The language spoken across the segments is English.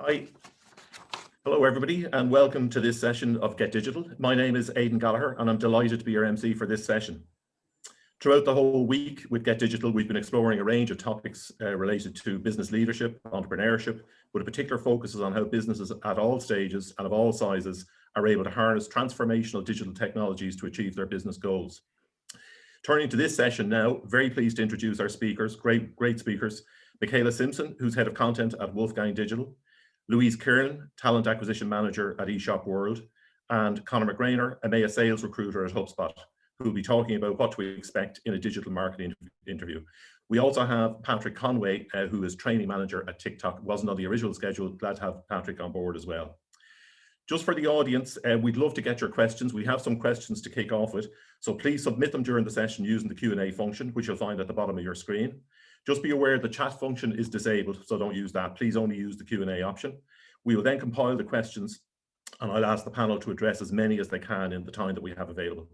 Hi. Hello everybody and welcome to this session of GETDigital. My name is Aidan Gallagher and I'm delighted to be your MC for this session. Throughout the whole week with GETDigital, we've been exploring a range of topics related to business leadership, entrepreneurship, with a particular focus on how businesses at all stages and of all sizes are able to harness transformational digital technologies to achieve their business goals. Turning to this session now, very pleased to introduce our speakers, great speakers. Michaela Simpson, who's Head of Content at Wolfgang Digital, Louise Kiernan, Talent Acquisition Manager at eShop World, and Conor McGrainer, EMEA Sales Recruiter at HubSpot, who will be talking about what to expect in a digital marketing interview. We also have Patrick Conway, who is Training Manager at TikTok, wasn't on the original schedule, glad to have Patrick on board as well. Just for the audience, we'd love to get your questions. We have some questions to kick off with, so please submit them during the session using the Q&A function, which you'll find at the bottom of your screen. Just be aware the chat function is disabled, so don't use that. Please only use the Q&A option. We will then compile the questions and I'll ask the panel to address as many as they can in the time that we have available.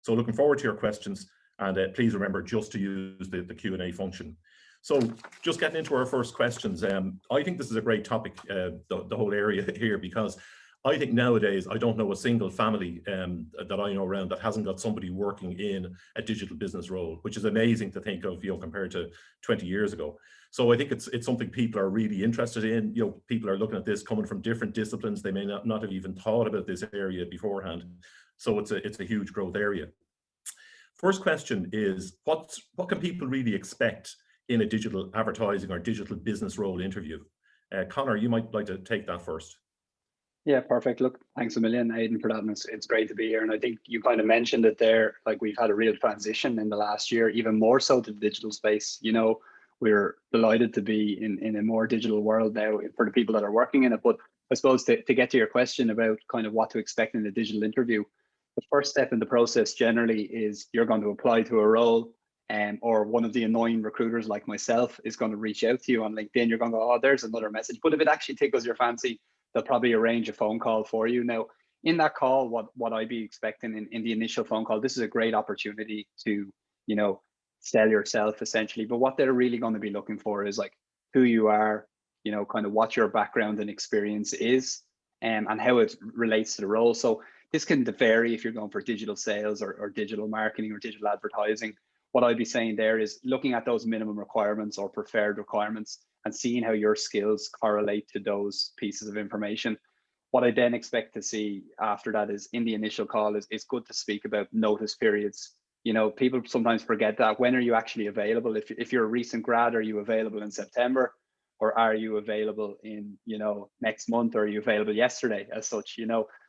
So looking forward to your questions, and please remember just to use the Q&A function. So just getting into our first questions, I think this is a great topic, the whole area here, because I think nowadays, I don't know a single family that I know around that hasn't got somebody working in a digital business role, which is amazing to think of, compared to 20 years ago. So I think it's something people are really interested in. People are looking at this coming from different disciplines. They may not have even thought about this area beforehand. So it's a huge growth area. First question is, what can people really expect in a digital advertising or digital business role interview? Conor, you might like to take that first. Yeah, perfect. Look, thanks a million, Aidan, for that. And it's great to be here. And I think you kind of mentioned it there, like we've had a real transition in the last year, even more so to the digital space. We're delighted to be in a more digital world now for the people that are working in it. But I suppose to get to your question about kind of what to expect in a digital interview, the first step in the process generally is you're going to apply to a role, or one of the annoying recruiters like myself is going to reach out to you on LinkedIn. You're going to go, oh, there's another message. But if it actually tickles your fancy, they'll probably arrange a phone call for you. Now, in that call, what I'd be expecting in the initial phone call, this is a great opportunity to, sell yourself essentially. But what they're really going to be looking for is like who you are, kind of what your background and experience is, and how it relates to the role. So this can vary if you're going for digital sales or digital marketing or digital advertising. What I'd be saying there is looking at those minimum requirements or preferred requirements and seeing how your skills correlate to those pieces of information. What I then expect to see after that is in the initial call is good to speak about notice periods. People sometimes forget that. When are you actually available? If you're a recent grad, are you available in September? Or are you available in, next month? Or are you available yesterday as such?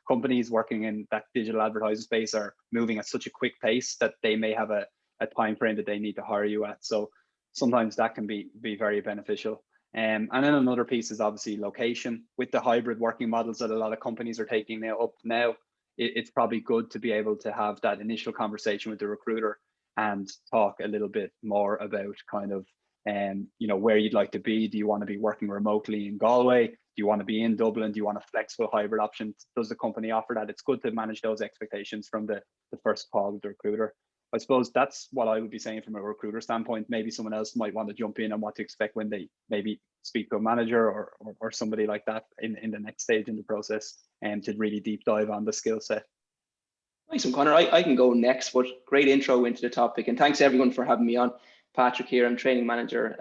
Companies working in that digital advertising space are moving at such a quick pace that they may have a time frame that they need to hire you at. So sometimes that can be very beneficial. And then another piece is obviously location. With the hybrid working models that a lot of companies are taking now, it's probably good to be able to have that initial conversation with the recruiter and talk a little bit more about kind of, where you'd like to be. Do you want to be working remotely in Galway? Do you want to be in Dublin? Do you want a flexible hybrid option? Does the company offer that? It's good to manage those expectations from the first call with the recruiter. I suppose that's what I would be saying from a recruiter standpoint. Maybe someone else might want to jump in on what to expect when they maybe speak to a manager or somebody like that in the next stage in the process, and to really deep dive on the skill set. Nice one, Conor. I can go next, but great intro into the topic. And thanks everyone for having me on. Patrick here, I'm training manager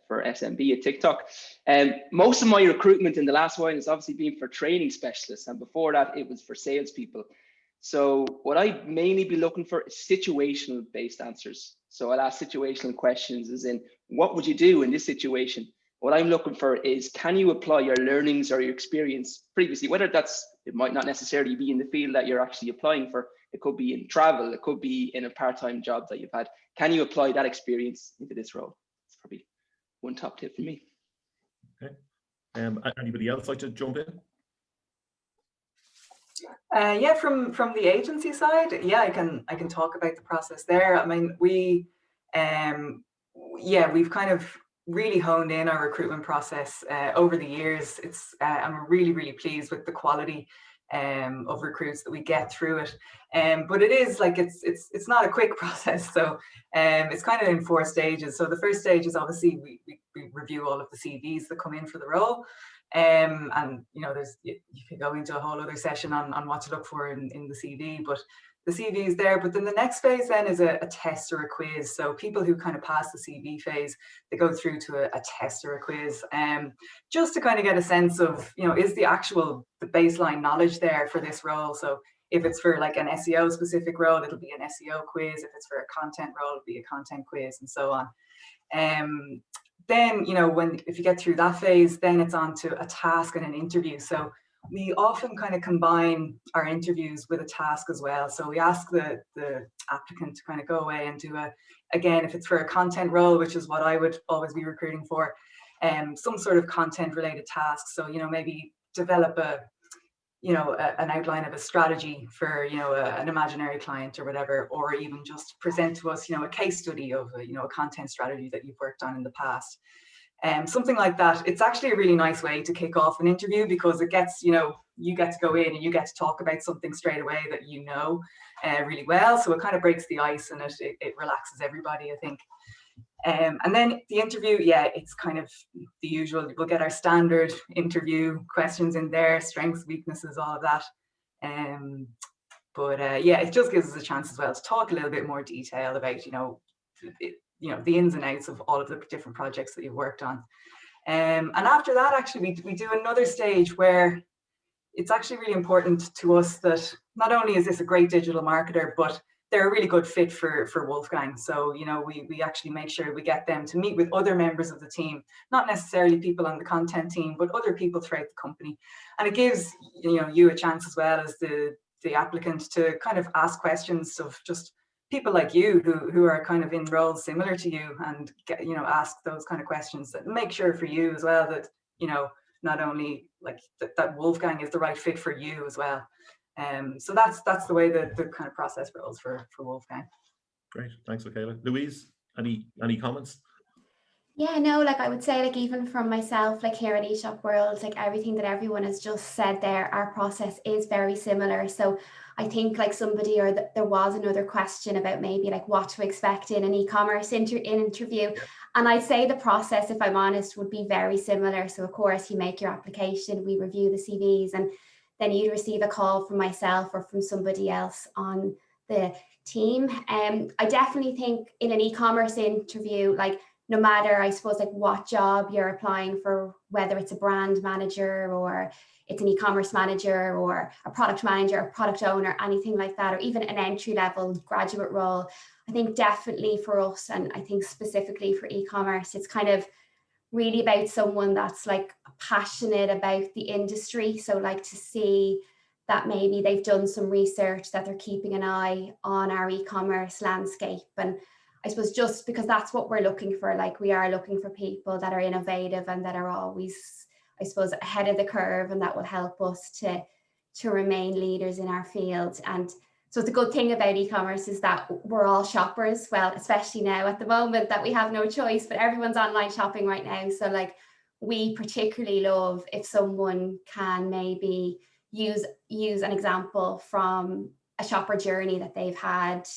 for SMB at TikTok. Most of my recruitment in the last while has obviously been for training specialists. And before that, it was for salespeople. So what I'd mainly be looking for is situational based answers. So I'll ask situational questions as in, what would you do in this situation? What I'm looking for is, can you apply your learnings or your experience previously, whether it might not necessarily be in the field that you're actually applying for. It could be in travel, it could be in a part-time job that you've had. Can you apply that experience into this role? It's probably one top tip for me. Okay. Anybody else like to jump in? Yeah, from the agency side, yeah, I can talk about the process there. I mean, we've kind of really honed in our recruitment process over the years. I'm really pleased with the quality of recruits that we get through it. But it is like it's not a quick process. So it's kind of in 4 stages. So the first stage is obviously we review all of the CVs that come in for the role. And you could go into a whole other session on what to look for in the CV, but the CV is there. But then the next phase then is a test or a quiz. So people who kind of pass the CV phase, they go through to a test or a quiz, just to kind of get a sense of, is the baseline knowledge there for this role? So if it's for like an SEO specific role, it'll be an SEO quiz. If it's for a content role, it'll be a content quiz, and so on. Then, if you get through that phase, then it's on to a task and an interview. So we often kind of combine our interviews with a task as well. So we ask the applicant to kind of go away and do again, if it's for a content role, which is what I would always be recruiting for, some sort of content related task. So, maybe develop an outline of a strategy for, an imaginary client or whatever, or even just present to us, a case study of a content strategy that you've worked on in the past. Something like that. It's actually a really nice way to kick off an interview, because it gets, you get to go in and you get to talk about something straight away that really well. So it kind of breaks the ice, and it relaxes everybody, I think. And then the interview, it's kind of the usual. We'll get our standard interview questions in there, strengths, weaknesses, all of that. But it just gives us a chance as well to talk a little bit more detail about, the ins and outs of all of the different projects that you've worked on. And after that, actually, we do another stage where it's actually really important to us that not only is this a great digital marketer, but they're a really good fit for Wolfgang. So, we actually make sure we get them to meet with other members of the team, not necessarily people on the content team, but other people throughout the company. And it gives, you a chance as well as the applicant to kind of ask questions of just people like you who are kind of in roles similar to you, and get, ask those kind of questions that make sure for you as well that, not only like that Wolfgang is the right fit for you as well. So that's the way the kind of process rolls for Wolfgang. Great, thanks, Michaela. Louise, any comments? Yeah, no, like I would say, like even from myself, like here at eShop World, like everything that everyone has just said there, our process is very similar. So I think like somebody, or there was another question about maybe like what to expect in an e-commerce interview. Yeah. And I'd say the process, if I'm honest, would be very similar. So of course you make your application, we review the CVs, and then you'd receive a call from myself or from somebody else on the team. I definitely think in an e-commerce interview, like no matter, I suppose, like what job you're applying for, whether it's a brand manager or it's an e-commerce manager or a product manager, a product owner, anything like that, or even an entry-level graduate role, I think definitely for us, and I think specifically for e-commerce, it's kind of really about someone that's like passionate about the industry. So like to see that maybe they've done some research, that they're keeping an eye on our e-commerce landscape. And I suppose just because that's what we're looking for, like we are looking for people that are innovative and that are always, I suppose, ahead of the curve, and that will help us to remain leaders in our field. And so the good thing about e-commerce is that we're all shoppers, well, especially now at the moment that we have no choice, but everyone's online shopping right now. So like we particularly love if someone can maybe use an example from a shopper journey that they've had.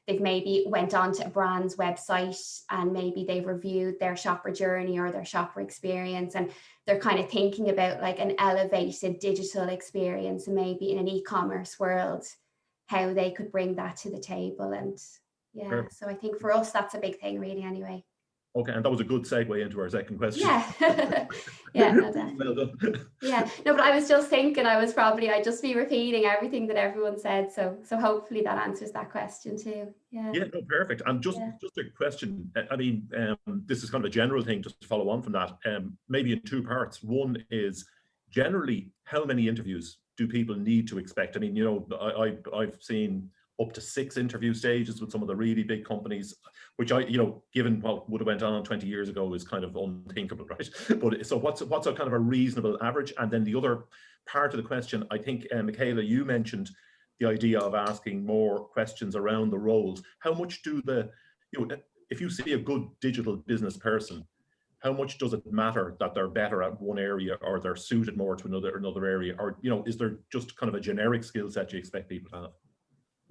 They've maybe went onto a brand's website and maybe they've reviewed their shopper journey or their shopper experience, and they're kind of thinking about like an elevated digital experience, and maybe in an e-commerce world, how they could bring that to the table. And yeah, Perfect. So I think for us, that's a big thing really anyway. Okay, and that was a good segue into our second question. Yeah, yeah, no, well done. Yeah, no, but I was just thinking I'd just be repeating everything that everyone said. So hopefully that answers that question too. Yeah. Yeah, no, perfect. And just a question. I mean, this is kind of a general thing, just to follow on from that. Maybe in two parts. One is generally how many interviews do people need to expect? I mean, you know, I've seen up to 6 interview stages with some of the really big companies, which given what would have went on 20 years ago, is kind of unthinkable, right? But so what's a kind of a reasonable average? And then the other part of the question, I think, Michaela, you mentioned the idea of asking more questions around the roles. How much do if you see a good digital business person, how much does it matter that they're better at one area or they're suited more to another area? Or, is there just kind of a generic skill set you expect people to have?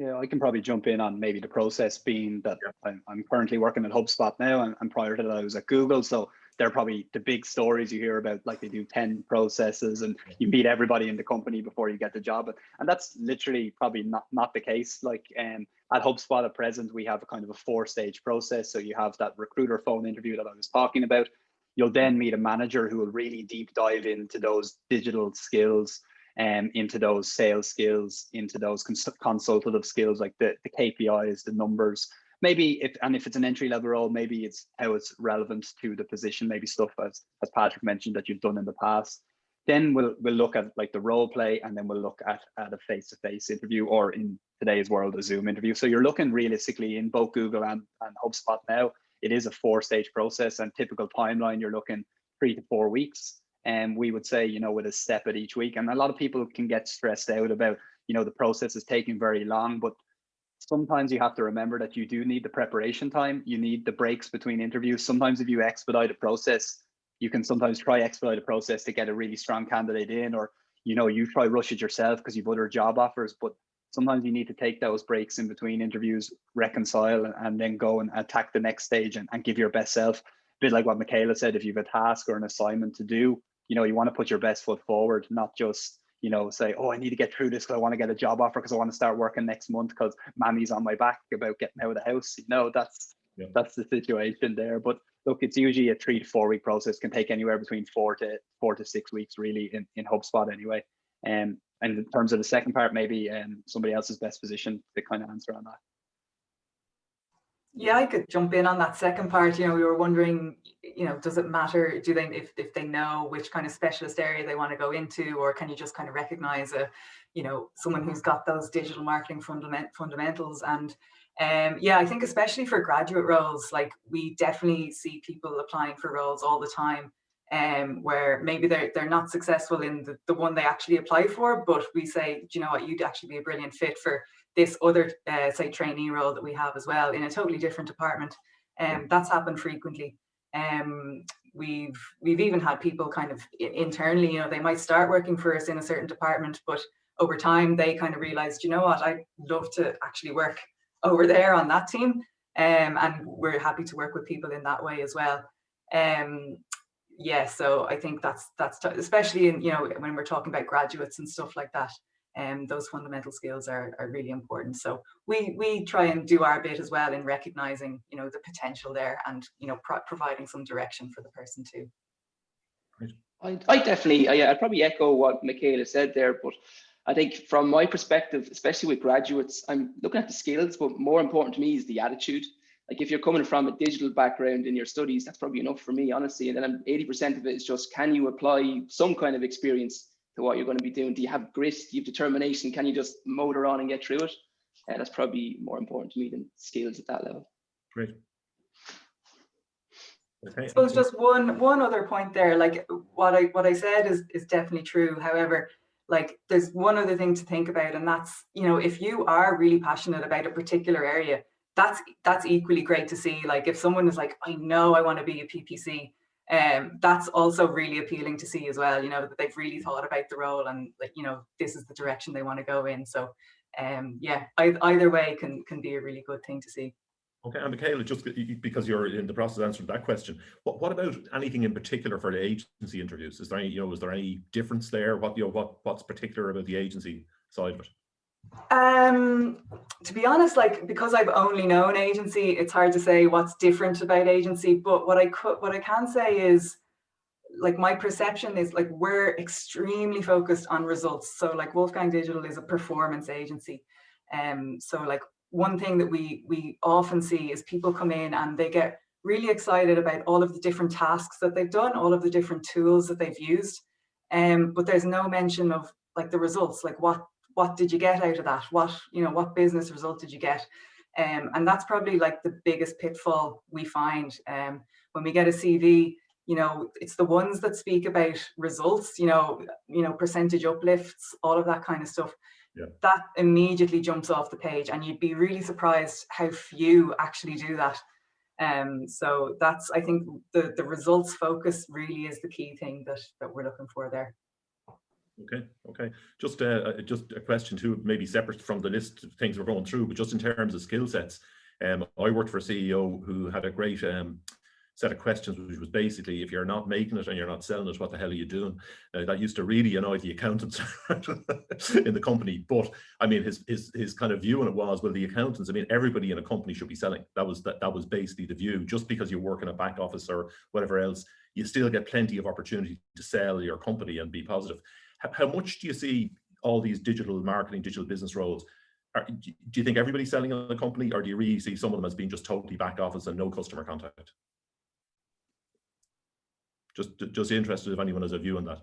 Yeah, I can probably jump in on maybe the process being that I'm currently working at HubSpot now, and prior to that I was at Google. So they're probably the big stories you hear about, like they do 10 processes and you meet everybody in the company before you get the job. And that's literally probably not the case. Like at HubSpot at present, we have a kind of a 4-stage process. So you have that recruiter phone interview that I was talking about. You'll then meet a manager who will really deep dive into those digital skills, into those sales skills, into those consultative skills, like the KPIs, the numbers. Maybe if it's an entry-level role, maybe it's how it's relevant to the position, maybe stuff as Patrick mentioned that you've done in the past. Then we'll look at like the role play, and then we'll look at a face-to-face interview, or in today's world, a Zoom interview. So you're looking realistically in both Google and HubSpot now, it is a 4-stage process, and typical timeline, you're looking 3 to 4 weeks. And we would say, you know, with a step at each week. And a lot of people can get stressed out about, you know, the process is taking very long, but sometimes you have to remember that you do need the preparation time. You need the breaks between interviews. Sometimes if you expedite a process, you can sometimes try expedite a process to get a really strong candidate in, or, you know, you try rush it yourself because you've other job offers. But sometimes you need to take those breaks in between interviews, reconcile, and then go and attack the next stage and give your best self. A bit like what Michaela said, if you have a task or an assignment to do, you know, you want to put your best foot forward, not just, you know, say, oh, I need to get through this because I want to get a job offer because I want to start working next month because mommy's on my back about getting out of the house. You know, that's the situation there. But look, it's usually a 3 to 4 week process. Can take anywhere between 4 to 6 weeks, really, in HubSpot anyway. And in terms of the second part, maybe somebody else's best position to kind of answer on that. Yeah, I could jump in on that second part. You know, we were wondering, you know, does it matter? Do they, if they know which kind of specialist area they want to go into, or can you just kind of recognize you know, someone who's got those digital marketing fundamentals? And yeah, I think especially for graduate roles, like we definitely see people applying for roles all the time, where maybe they're not successful in the one they actually apply for, but we say, do you know what, you'd actually be a brilliant fit for this other say trainee role that we have as well in a totally different department. That's happened frequently. We've even had people kind of internally, you know, they might start working for us in a certain department, but over time they kind of realized, you know what, I'd love to actually work over there on that team. And we're happy to work with people in that way as well. Yeah, so I think that's especially in, you know, when we're talking about graduates and stuff like that. Those fundamental skills are really important. So we try and do our bit as well in recognizing, you know, the potential there, and, you know, providing some direction for the person too. I definitely, I'd probably echo what Michaela said there, but I think from my perspective, especially with graduates, I'm looking at the skills, but more important to me is the attitude. Like if you're coming from a digital background in your studies, that's probably enough for me, honestly. And then 80% of it is just, can you apply some kind of experience to what you're going to be doing? Do you have grit? Do you have determination? Can you just motor on and get through it? And that's probably more important to me than skills at that level. Great. Okay. I suppose just one other point there, like what I said is definitely true. However, like there's one other thing to think about, and that's, you know, if you are really passionate about a particular area, that's equally great to see. Like if someone is like, I know I want to be a PPC, that's also really appealing to see as well, you know, that they've really thought about the role and, like, you know, this is the direction they want to go in. So yeah, either way can be a really good thing to see. Okay, and Michaela, just because you're in the process of answering that question, what about anything in particular for the agency interviews? Is there any, you know, is there any difference there? What's particular about the agency side of it? To be honest, like, because I've only known agency, it's hard to say what's different about agency. But what I can say is, like, my perception is, like, we're extremely focused on results. So like Wolfgang Digital is a performance agency. So like one thing that we often see is people come in and they get really excited about all of the different tasks that they've done, all of the different tools that they've used. But there's no mention of like the results, like what did you get out of that? What business result did you get? And that's probably like the biggest pitfall we find when we get a CV. You know, it's the ones that speak about results, you know, percentage uplifts, all of that kind of stuff. Yeah. That immediately jumps off the page, and you'd be really surprised how few actually do that. So that's, I think, the results focus really is the key thing that we're looking for there. Okay. Just a question too, maybe separate from the list of things we're going through, but just in terms of skill sets. I worked for a CEO who had a great set of questions, which was basically, if you're not making it and you're not selling it, what the hell are you doing? That used to really annoy the accountants in the company. But I mean, his kind of view on it was, well, the accountants, I mean, everybody in a company should be selling. That was basically the view. Just because you work in a back office or whatever else, you still get plenty of opportunity to sell your company and be positive. How much do you see all these digital marketing, digital business roles? Do you think everybody's selling in the company, or do you really see some of them as being just totally back office and no customer contact? Just interested if anyone has a view on that.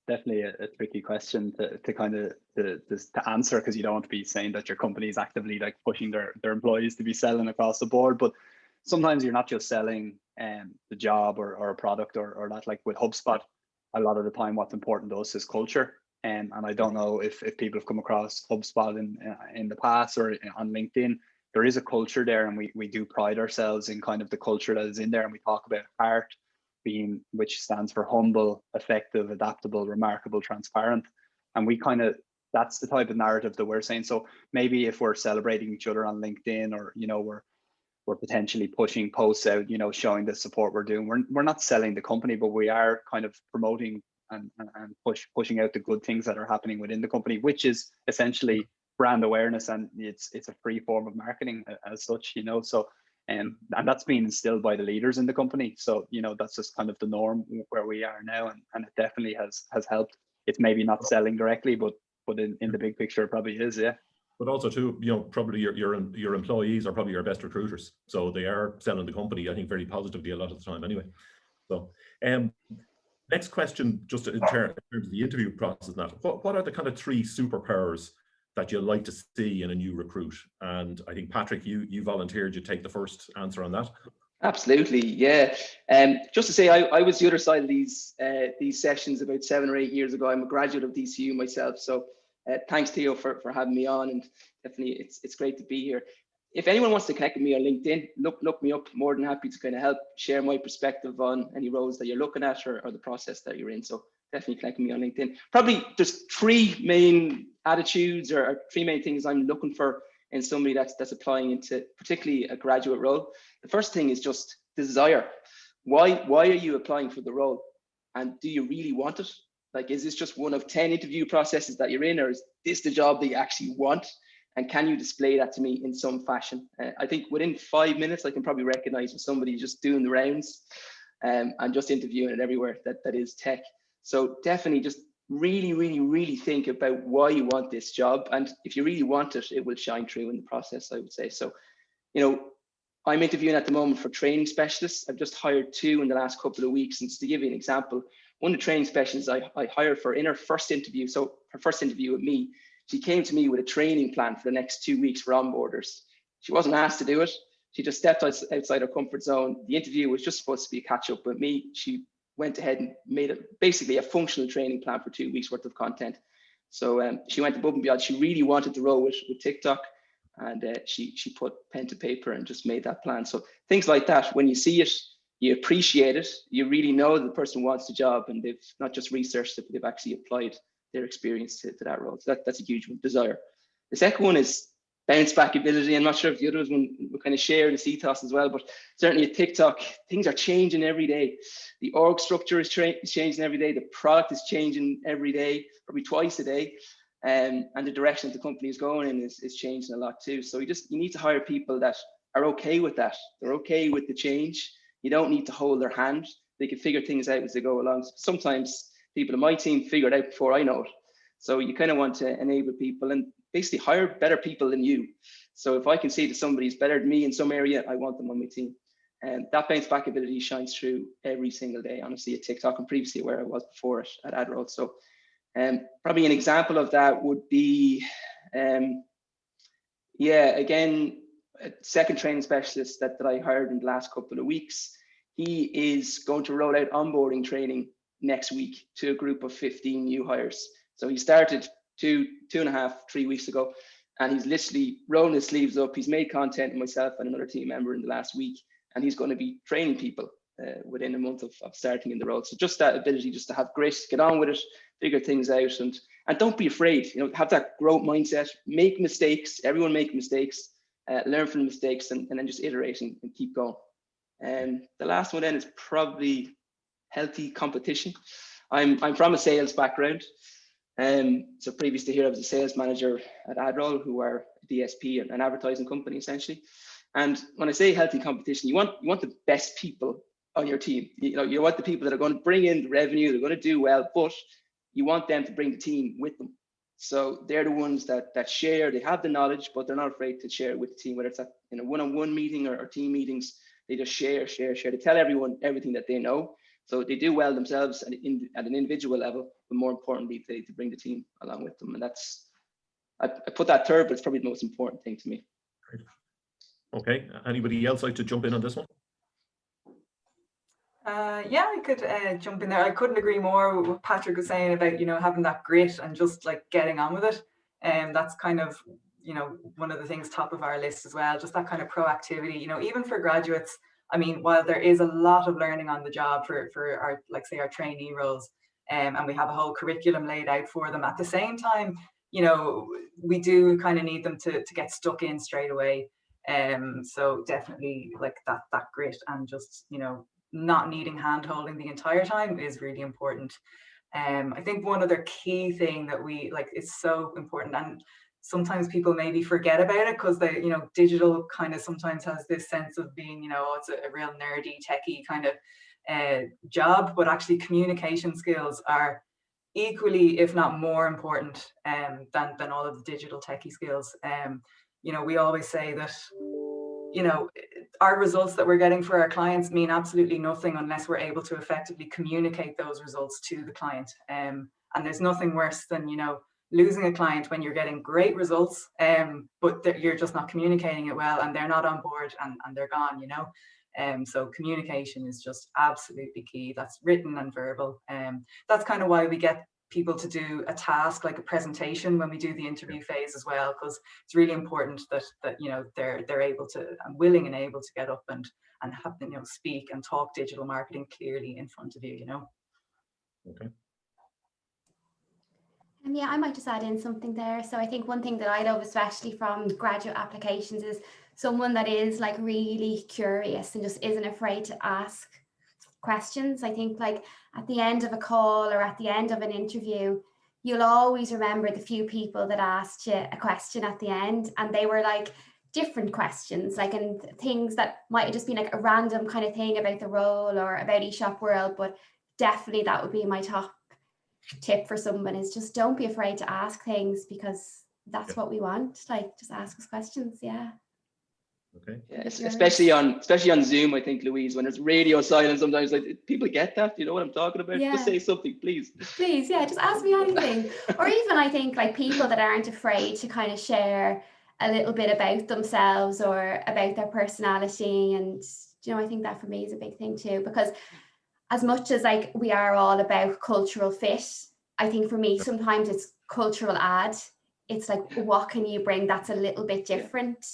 Definitely a tricky question to kind of to answer, because you don't want to be saying that your company is actively like pushing their employees to be selling across the board. But sometimes you're not just selling the job or a product or that. Like with HubSpot, a lot of the time what's important to us is culture. And I don't know if people have come across HubSpot in the past or on LinkedIn. There is a culture there, and we do pride ourselves in kind of the culture that is in there. And we talk about HEART, which stands for humble, effective, adaptable, remarkable, transparent. And we kind of, that's the type of narrative that we're saying. So maybe if we're celebrating each other on LinkedIn, or we're potentially pushing posts out, showing the support we're doing, we're not selling the company, but we are kind of promoting and pushing out the good things that are happening within the company, which is essentially brand awareness, and it's a free form of marketing as such, so and that's being instilled by the leaders in the company. So that's just kind of the norm where we are now, and it definitely has helped. It's maybe not selling directly, but in the big picture it probably is. Yeah. But also too, probably your employees are probably your best recruiters, so they are selling the company, I think, very positively a lot of the time anyway. So next question, just in terms of the interview process, now, what are the kind of 3 superpowers that you like to see in a new recruit? And I think, Patrick, you volunteered, you take the first answer on that. Absolutely, yeah. Just to say, I was the other side of these sessions about 7 or 8 years ago. I'm a graduate of DCU myself, so thanks Theo for having me on, and definitely it's great to be here. If anyone wants to connect with me on LinkedIn, look me up. More than happy to kind of help share my perspective on any roles that you're looking at or the process that you're in. So definitely connect with me on LinkedIn. Probably there's 3 main attitudes or 3 main things I'm looking for in somebody that's applying into particularly a graduate role. The first thing is just desire. Why are you applying for the role? And do you really want it? Like, is this just one of 10 interview processes that you're in, or is this the job that you actually want? And can you display that to me in some fashion? I think within 5 minutes, I can probably recognize when somebody's just doing the rounds and just interviewing it everywhere that is tech. So definitely just really think about why you want this job. And if you really want it, it will shine through in the process, I would say. So, I'm interviewing at the moment for training specialists. I've just hired 2 in the last couple of weeks. And just to give you an example, one of the training specialists I hired for in her first interview, so her first interview with me, she came to me with a training plan for the next 2 weeks for onboarders. She wasn't asked to do it. She just stepped outside her comfort zone. The interview was just supposed to be a catch up with me. She went ahead and made it basically a functional training plan for 2 weeks worth of content. So she went above and beyond. She really wanted to roll with TikTok, and she put pen to paper and just made that plan. So things like that, when you see it, you appreciate it. You really know the person wants the job, and they've not just researched it, but they've actually applied their experience to that role. So that's a huge one, desire. The second one is bounce back ability. I'm not sure if the others will kind of share this ethos as well, but certainly at TikTok, things are changing every day. The org structure is changing every day. The product is changing every day, probably twice a day. And the direction that the company is going in is changing a lot too. So you need to hire people that are okay with that. They're okay with the change. You don't need to hold their hand. They can figure things out as they go along. Sometimes people in my team figure it out before I know it. So you kind of want to enable people and basically hire better people than you. So if I can see that somebody's better than me in some area, I want them on my team. And that bounce back ability shines through every single day, honestly, at TikTok, and previously where I was before it at AdRoll. So probably an example of that would be, again, a second training specialist that I hired in the last couple of weeks. He is going to roll out onboarding training next week to a group of 15 new hires. So he started 2.5-3 weeks ago, and he's literally rolling his sleeves up. He's made content with myself and another team member in the last week, and he's going to be training people within a month of starting in the role. So just that ability just to have grit, get on with it, figure things out, and don't be afraid. Have that growth mindset, make mistakes. Everyone make mistakes, learn from the mistakes, and then just iterate and keep going. And the last one then is probably healthy competition. I'm from a sales background. So previous to here, I was a sales manager at AdRoll, who are a DSP, an advertising company essentially. And when I say healthy competition, you want the best people on your team. You want the people that are going to bring in the revenue, they're going to do well, but you want them to bring the team with them. So they're the ones that share, they have the knowledge, but they're not afraid to share with the team, whether it's at one-on-one meeting or team meetings. They just share. They tell everyone everything that they know. So they do well themselves at an individual level, but more importantly, they bring the team along with them. And that's, I put that third, but it's probably the most important thing to me. Okay, anybody else like to jump in on this one? Yeah, I could jump in there. I couldn't agree more with what Patrick was saying about, having that grit and just like getting on with it. And that's kind of, one of the things top of our list as well, just that kind of proactivity, even for graduates. I mean, while there is a lot of learning on the job for our, like say, our trainee roles, and we have a whole curriculum laid out for them, at the same time, we do kind of need them to get stuck in straight away. So definitely like that grit and just, not needing hand holding the entire time is really important. I think one other key thing that we like is so important, and sometimes people maybe forget about it because they, digital kind of sometimes has this sense of being, it's a real nerdy, techie kind of job, but actually communication skills are equally, if not more important than all of the digital techie skills. We always say that, our results that we're getting for our clients mean absolutely nothing unless we're able to effectively communicate those results to the client. And there's nothing worse than, losing a client when you're getting great results, but you're just not communicating it well and they're not on board and they're gone, So communication is just absolutely key. That's written and verbal. That's kind of why we get people to do a task like a presentation when we do the interview phase as well, because it's really important that they're able to and willing and able to get up and have speak and talk digital marketing clearly in front of you. Okay. Yeah, I might just add in something there. So I think one thing that I love, especially from graduate applications, is someone that is like really curious and just isn't afraid to ask questions. I think like at the end of a call or at the end of an interview, you'll always remember the few people that asked you a question at the end, and they were like different questions, like, and things that might have just been like a random kind of thing about the role or about eShop World. But definitely that would be my top tip for someone, is just don't be afraid to ask things, because that's what we want. Like, just ask us questions. Yeah. Okay. Yeah, especially on Zoom, I think, Louise, when there's radio silence, sometimes like people get that. You know what I'm talking about? Yeah. Just say something, please. Please, yeah, just ask me anything. Or even I think like people that aren't afraid to kind of share a little bit about themselves or about their personality. And I think that for me is a big thing too, because as much as like we are all about cultural fit, I think for me sometimes it's cultural add. It's like, what can you bring that's a little bit different?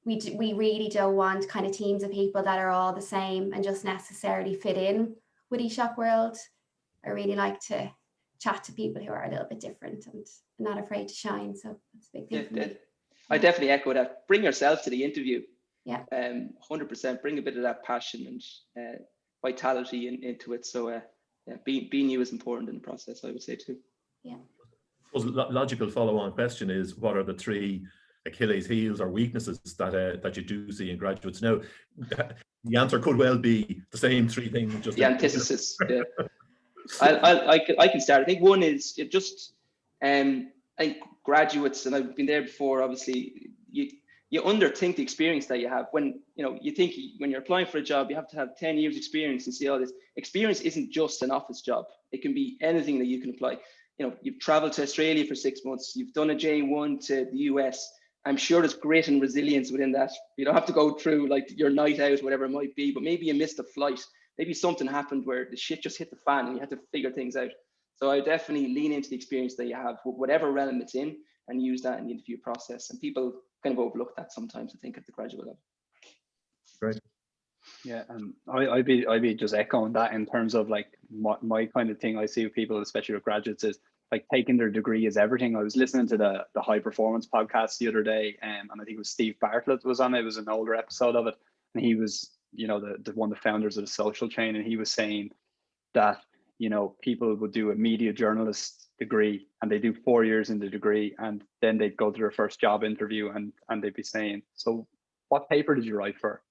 We really don't want kind of teams of people that are all the same and just necessarily fit in with eShop World. I really like to chat to people who are a little bit different and not afraid to shine. So that's a big thing for me. I definitely echo that. Bring yourself to the interview. Yeah. 100%. Bring a bit of that passion and vitality into it. So being you is important in the process, I would say too. Yeah. Well, logical follow-on question is, what are the three Achilles heels or weaknesses that you do see in graduates? Now, the answer could well be the same three things. Just the antithesis. Yeah. I can start. I think one is just I think graduates, and I've been there before. Obviously, you underthink the experience that you have. When you think when you're applying for a job, you have to have 10 years experience and see all this. Experience isn't just an office job. It can be anything that you can apply. You've traveled to Australia for 6 months. You've done a J1 to the US. I'm sure there's grit and resilience within that. You don't have to go through like your night out, whatever it might be, but maybe you missed a flight. Maybe something happened where the shit just hit the fan and you had to figure things out. So I definitely lean into the experience that you have, whatever realm it's in, and use that in the interview process. And people kind of overlook that sometimes, I think, at the graduate level. Great. Yeah, I'd be just echoing that in terms of like my kind of thing I see with people, especially with graduates, is like taking their degree is everything. I was listening to the High Performance podcast the other day, and I think it was Steve Bartlett was on it. It was an older episode of it, and he was you know, the one of the founders of the Social Chain, and he was saying that, you know, people would do a media journalist degree and they do 4 years in the degree, and then they'd go to their first job interview and they'd be saying, so what paper did you write for?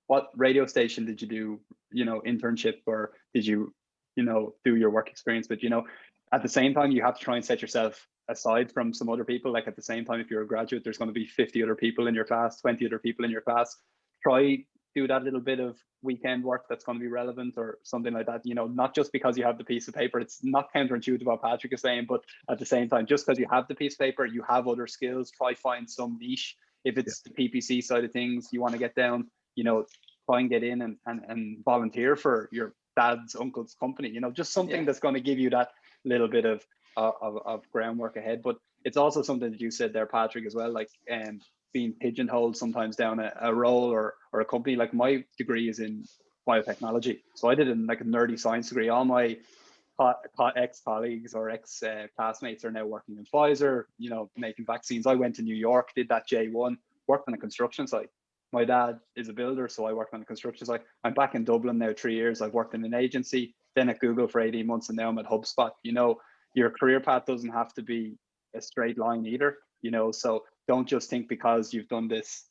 What radio station did you do, you know, internship, or did you, you know, do your work experience? But, you know, at the same time, you have to try and set yourself aside from some other people. Like at the same time, if you're a graduate, there's going to be 50 other people in your class, 20 other people in your class. Try do that little bit of weekend work that's going to be relevant or something like that, you know, not just because you have the piece of paper. It's not counterintuitive what Patrick is saying, but at the same time, just because you have the piece of paper, you have other skills. Try find some niche. If it's the PPC side of things you want to get down, you know, try and get in and volunteer for your dad's uncle's company, you know, just something that's going to give you that little bit of groundwork ahead. But it's also something that you said there, Patrick, as well, like being pigeonholed sometimes down a role or a company. Like my degree is in biotechnology, so I did like a nerdy science degree. All my ex-colleagues or ex-classmates are now working in Pfizer, you know, making vaccines. I went to New York, did that J1, worked on a construction site. My dad is a builder, so I worked on the construction site. I'm back in Dublin now 3 years. I've worked in an agency, then at Google for 18 months, and now I'm at HubSpot. You know, your career path doesn't have to be a straight line either, you know, so don't just think because you've done this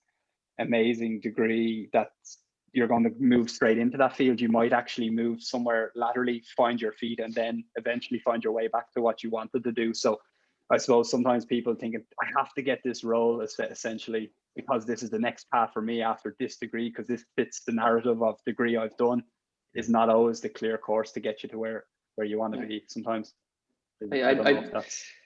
amazing degree that you're going to move straight into that field. You might actually move somewhere laterally, find your feet, and then eventually find your way back to what you wanted to do. So I suppose sometimes people thinking, I have to get this role essentially because this is the next path for me after this degree, because this fits the narrative of degree I've done, is not always the clear course to get you to where you want to be sometimes.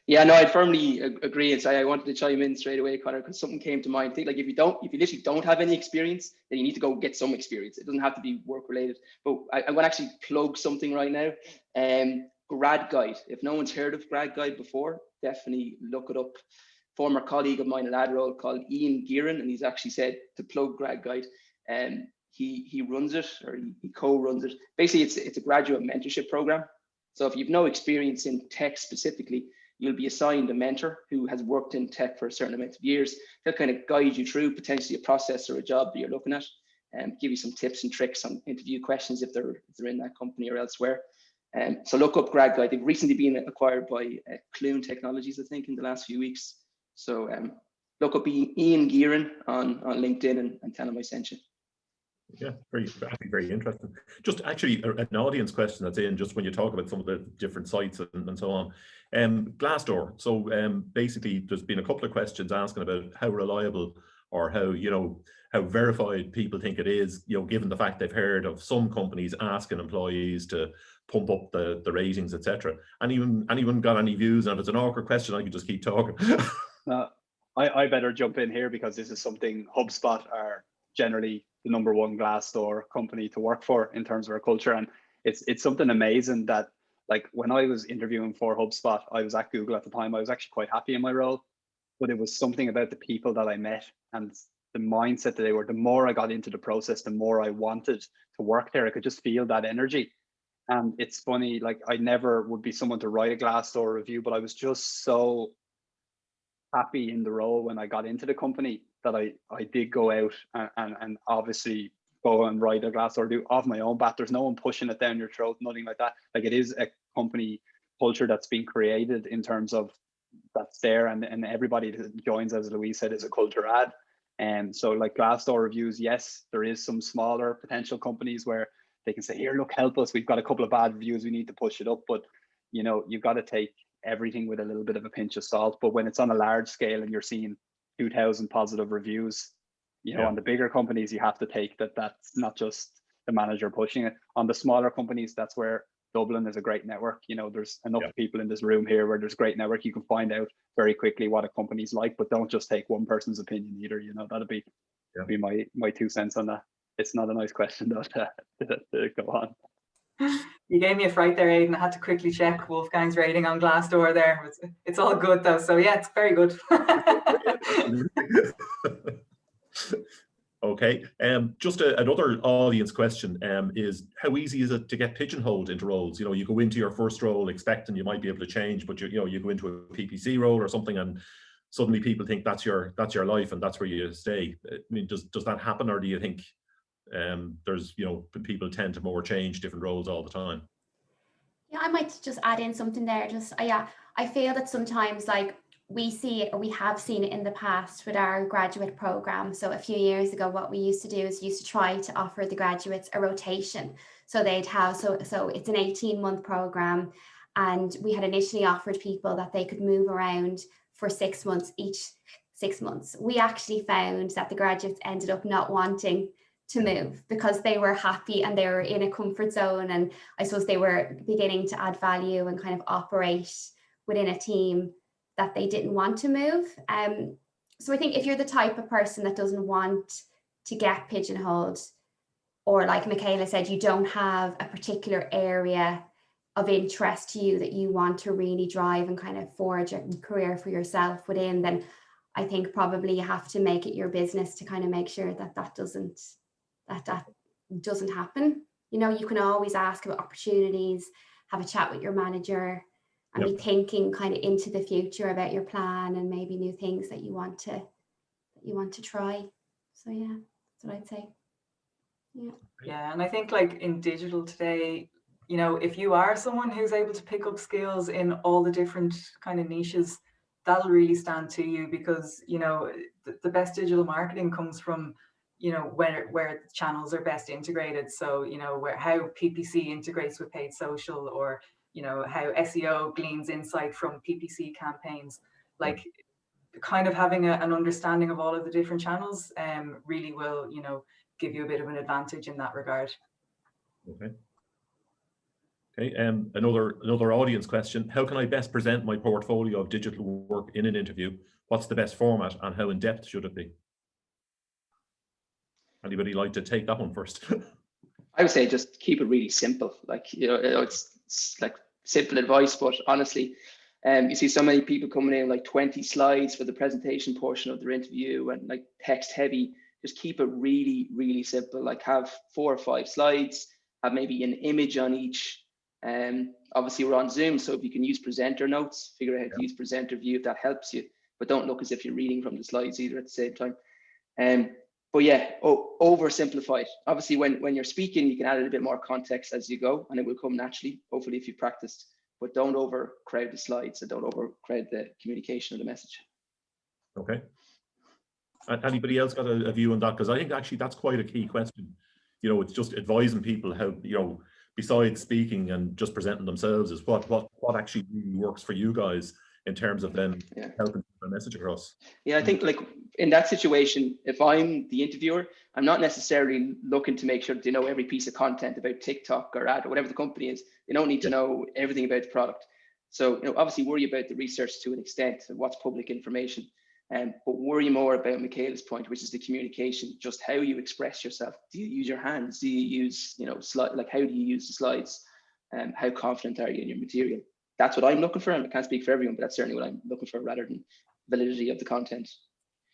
Yeah, no, I firmly agree. And so I wanted to chime in straight away, Connor, because something came to mind. I think like if you literally don't have any experience, then you need to go get some experience. It doesn't have to be work related. But I'm going to actually plug something right now. Grad Guide. If no one's heard of Grad Guide before, definitely look it up. Former colleague of mine at Adroll called Ian Gearan, and he's actually said to plug Grad Guide. He runs it, or he co-runs it. Basically, it's a graduate mentorship program. So if you've no experience in tech specifically, you'll be assigned a mentor who has worked in tech for a certain amount of years. They'll kind of guide you through potentially a process or a job that you're looking at, and give you some tips and tricks on interview questions if they're in that company or elsewhere. So look up Grad Guide. They've recently been acquired by Clune Technologies, I think, in the last few weeks. So look up Ian Gearan on LinkedIn and tell him I sent you. Yeah, very interesting. Just actually an audience question that's in, just when you talk about some of the different sites and so on. Glassdoor. So basically there's been a couple of questions asking about how reliable or how, you know, how verified people think it is, you know, given the fact they've heard of some companies asking employees to pump up the ratings, etc. Anyone got any views? And if it's an awkward question, I can just keep talking. I better jump in here because this is something HubSpot are generally the #1 Glassdoor company to work for in terms of our culture. And it's something amazing that, like, when I was interviewing for HubSpot, I was at Google at the time. I was actually quite happy in my role, but it was something about the people that I met and the mindset that they were. The more I got into the process, the more I wanted to work there. I could just feel that energy. And it's funny, like, I never would be someone to write a Glassdoor review, but I was just so happy in the role when I got into the company that I did go out and obviously go and write a Glassdoor review off my own bat. There's no one pushing it down your throat, nothing like that. Like, it is a company culture that's been created in terms of that's there, and everybody that joins, as Louise said, is a culture add. And so, like, Glassdoor reviews, yes, there is some smaller potential companies where they can say, here, look, help us, we've got a couple of bad reviews, we need to push it up. But, you know, you've got to take everything with a little bit of a pinch of salt. But when it's on a large scale and you're seeing 2,000 positive reviews, you know, on the bigger companies, you have to take that's not just the manager pushing it. On the smaller companies, that's where Dublin is a great network. You know, there's enough people in this room here where there's great network. You can find out very quickly what a company's like, but don't just take one person's opinion either. You know, that'd be my 2 cents on that. It's not a nice question though to go on. You gave me a fright there, Aidan. I had to quickly check Wolfgang's rating on Glassdoor there. It's all good though. So yeah, it's very good. Okay. Just another audience question is, how easy is it to get pigeonholed into roles? You know, you go into your first role expecting you might be able to change, but you go into a PPC role or something, and suddenly people think that's your life and that's where you stay. I mean, does that happen, or do you think there's, you know, people tend to more change different roles all the time. Yeah, I might just add in something there. Just yeah, I feel that sometimes like we see it, or we have seen it in the past with our graduate program. So a few years ago, what we used to do is used to try to offer the graduates a rotation. So they'd have, so it's an 18-month program, and we had initially offered people that they could move around for 6 months, each 6 months. We actually found that the graduates ended up not wanting to move because they were happy and they were in a comfort zone, and I suppose they were beginning to add value and kind of operate within a team that they didn't want to move. So I think if you're the type of person that doesn't want to get pigeonholed, or like Michaela said, you don't have a particular area of interest to you that you want to really drive and kind of forge a career for yourself within, then I think probably you have to make it your business to kind of make sure that that doesn't happen. You know, you can always ask about opportunities, have a chat with your manager, and be thinking kind of into the future about your plan and maybe new things that you want to try. So yeah, that's what I'd say. Yeah, and I think like in digital today, you know, if you are someone who's able to pick up skills in all the different kind of niches, that'll really stand to you, because, you know, the best digital marketing comes from, you know, where the channels are best integrated. So, you know, how PPC integrates with paid social, or, you know, how SEO gleans insight from PPC campaigns. Like, kind of having an understanding of all of the different channels really will, you know, give you a bit of an advantage in that regard. Okay. Okay, another audience question. How can I best present my portfolio of digital work in an interview? What's the best format and how in depth should it be? Anybody like to take that one first? I would say just keep it really simple. Like, you know, it's like simple advice, but honestly, you see so many people coming in like 20 slides for the presentation portion of their interview and like text heavy. Just keep it really, really simple. Like have 4 or 5 slides, have maybe an image on each. Obviously we're on Zoom, so if you can use presenter notes, figure out how to use presenter view if that helps you, but don't look as if you're reading from the slides either at the same time. But yeah, oversimplify it. Obviously when you're speaking, you can add a little bit more context as you go, and it will come naturally, hopefully, if you practiced, but don't overcrowd the slides and don't overcrowd the communication of the message. Okay. Anybody else got a view on that? Because I think actually that's quite a key question. You know, it's just advising people how, you know, besides speaking and just presenting themselves, is what actually really works for you guys in terms of then helping the message across. Yeah, I think like in that situation, if I'm the interviewer, I'm not necessarily looking to make sure that they know every piece of content about TikTok or ad or whatever the company is. They don't need to know everything about the product. So, you know, obviously worry about the research to an extent and what's public information. But worry more about Michaela's point, which is the communication, just how you express yourself. Do you use your hands? Do you use, you know, like how do you use the slides? How confident are you in your material? That's what I'm looking for. And I can't speak for everyone, but that's certainly what I'm looking for, rather than validity of the content.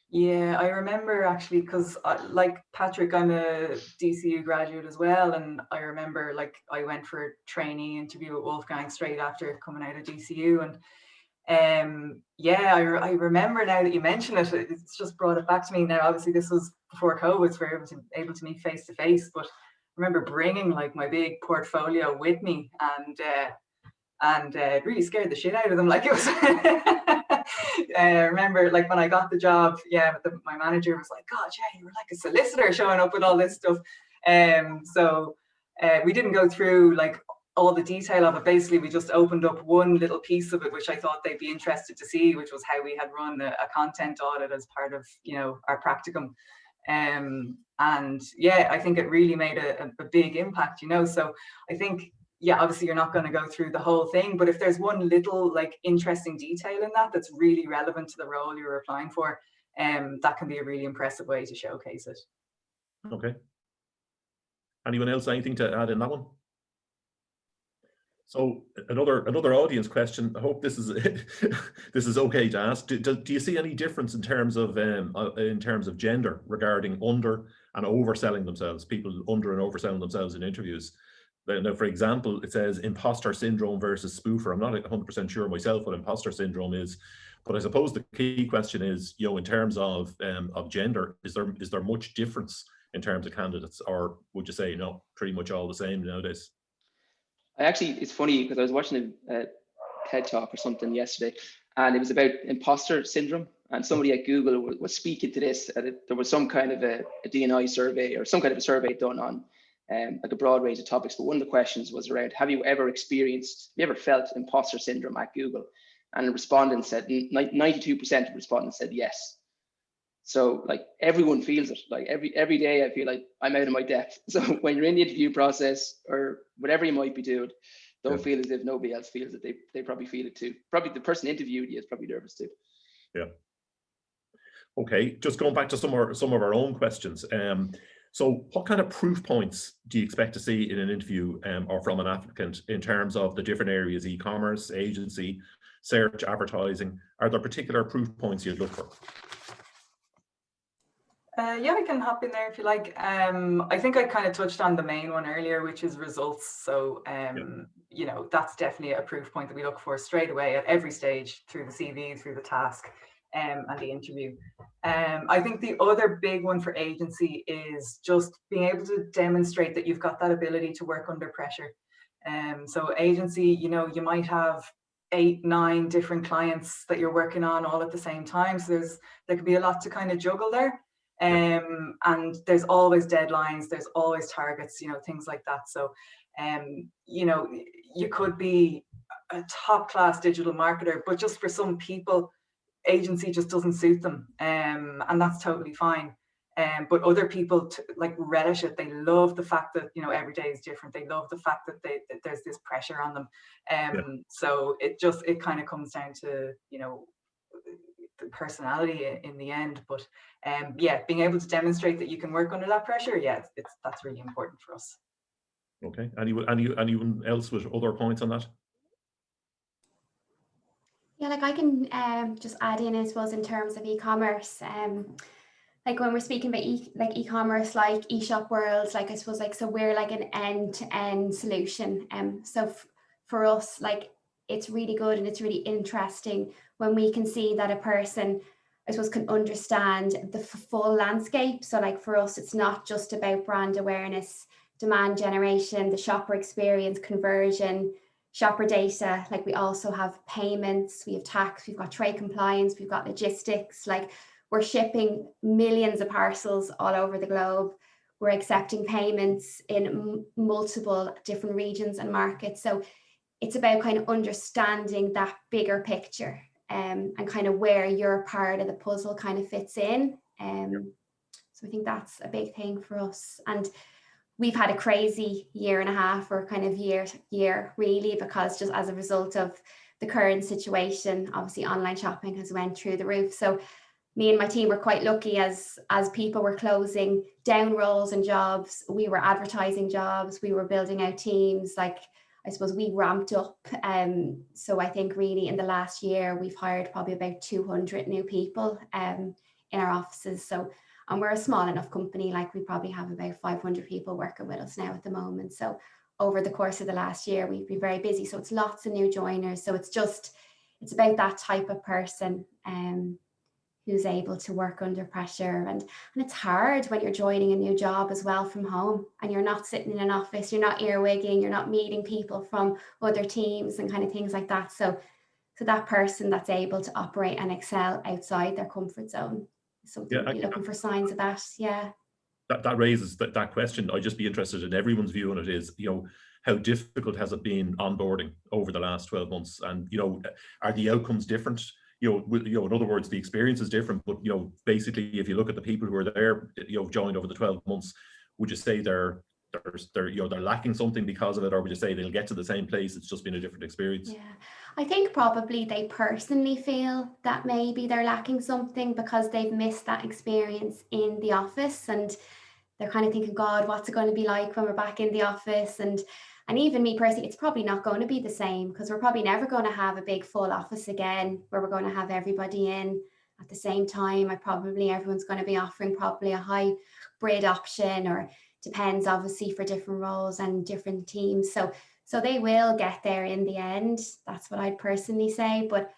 Yeah, I remember actually, because like Patrick, I'm a DCU graduate as well, and I remember like I went for a trainee interview with Wolfgang straight after coming out of DCU, and yeah, I remember now that you mention it, it's just brought it back to me now. Obviously this was before COVID, so we were able to meet face to face, but I remember bringing like my big portfolio with me, and it really scared the shit out of them. Like it was I remember like when I got the job, my manager was like, God, yeah, you were like a solicitor showing up with all this stuff. So we didn't go through like all the detail of it. Basically, we just opened up one little piece of it, which I thought they'd be interested to see, which was how we had run a content audit as part of, you know, our practicum. And yeah, I think it really made a big impact, you know. So I think, yeah, obviously you're not going to go through the whole thing, but if there's one little like interesting detail in that that's really relevant to the role you're applying for, that can be a really impressive way to showcase it. Okay. Anyone else, anything to add in that one? So another audience question. I hope this is this is okay to ask. Do you see any difference in terms of gender regarding under and overselling themselves? People under and overselling themselves in interviews. Now, for example, it says imposter syndrome versus spoofer. I'm not 100% sure myself what imposter syndrome is, but I suppose the key question is, you know, in terms of gender, is there much difference in terms of candidates, or would you say no, pretty much all the same nowadays? It's funny because I was watching a TED talk or something yesterday, and it was about imposter syndrome. And somebody at Google was speaking to this. There was some kind of a D&I survey or some kind of a survey done on like a broad range of topics. But one of the questions was around, have you ever felt imposter syndrome at Google? And the respondents said, 92% of respondents said yes. So like everyone feels it. Like every day I feel like I'm out of my depth. So when you're in the interview process or whatever you might be doing, don't feel as if nobody else feels it. They probably feel it too. Probably the person interviewed you is probably nervous too. Yeah. Okay, just going back to some of our own questions. So what kind of proof points do you expect to see in an interview or from an applicant in terms of the different areas, e-commerce, agency, search, advertising? Are there particular proof points you'd look for? Yeah, I can hop in there if you like. I think I kind of touched on the main one earlier, which is results. So, you know, that's definitely a proof point that we look for straight away at every stage through the CV, through the task, and the interview. I think the other big one for agency is just being able to demonstrate that you've got that ability to work under pressure. So agency, you know, you might have 8, 9 different clients that you're working on all at the same time. So there could be a lot to kind of juggle there. And there's always deadlines, there's always targets, you know, things like that. So, you know, you could be a top class digital marketer, but just for some people, agency just doesn't suit them. And that's totally fine. But other people like relish it. They love the fact that, you know, every day is different. They love the fact that there's this pressure on them. So it kind of comes down to, you know, the personality in the end, but yeah, being able to demonstrate that you can work under that pressure, that's really important for us. Okay, anyone else with other points on that? Yeah, like I can just add in, I suppose, in terms of e-commerce, like when we're speaking about e-commerce, like eShop world, like I suppose, like, so we're like an end-to-end solution. So for us, like, it's really good and it's really interesting when we can see that a person, I suppose, can understand the full landscape. So like for us, it's not just about brand awareness, demand generation, the shopper experience, conversion, shopper data. Like we also have payments, we have tax, we've got trade compliance, we've got logistics. Like we're shipping millions of parcels all over the globe. We're accepting payments in multiple different regions and markets. So it's about kind of understanding that bigger picture and kind of where your part of the puzzle kind of fits in. So I think that's a big thing for us. And we've had a crazy year and a half or kind of year really, because just as a result of the current situation, obviously online shopping has went through the roof. So me and my team were quite lucky as people were closing down roles and jobs. We were advertising jobs, we were building out teams. Like I suppose we ramped up. So I think really in the last year, we've hired probably about 200 new people in our offices. So, and we're a small enough company, like we probably have about 500 people working with us now at the moment. So over the course of the last year, we've been very busy. So it's lots of new joiners. So it's about that type of person who's able to work under pressure. And it's hard when you're joining a new job as well from home and you're not sitting in an office, you're not earwigging, you're not meeting people from other teams and kind of things like that. So that person that's able to operate and excel outside their comfort zone is something we'll be looking for signs of that. Yeah. That raises that question. I'd just be interested in everyone's view on it is, you know, how difficult has it been onboarding over the last 12 months? And, you know, are the outcomes different? You know, in other words, the experience is different, but, you know, basically, if you look at the people who are there, you know, joined over the 12 months, would you say they're lacking something because of it, or would you say they'll get to the same place? It's just been a different experience. Yeah, I think probably they personally feel that maybe they're lacking something because they've missed that experience in the office, and they're kind of thinking, God, what's it going to be like when we're back in the office? And even me personally, it's probably not going to be the same, because we're probably never going to have a big full office again where we're going to have everybody in at the same time. Everyone's going to be offering probably a hybrid option, or depends obviously for different roles and different teams. So they will get there in the end. That's what I'd personally say. But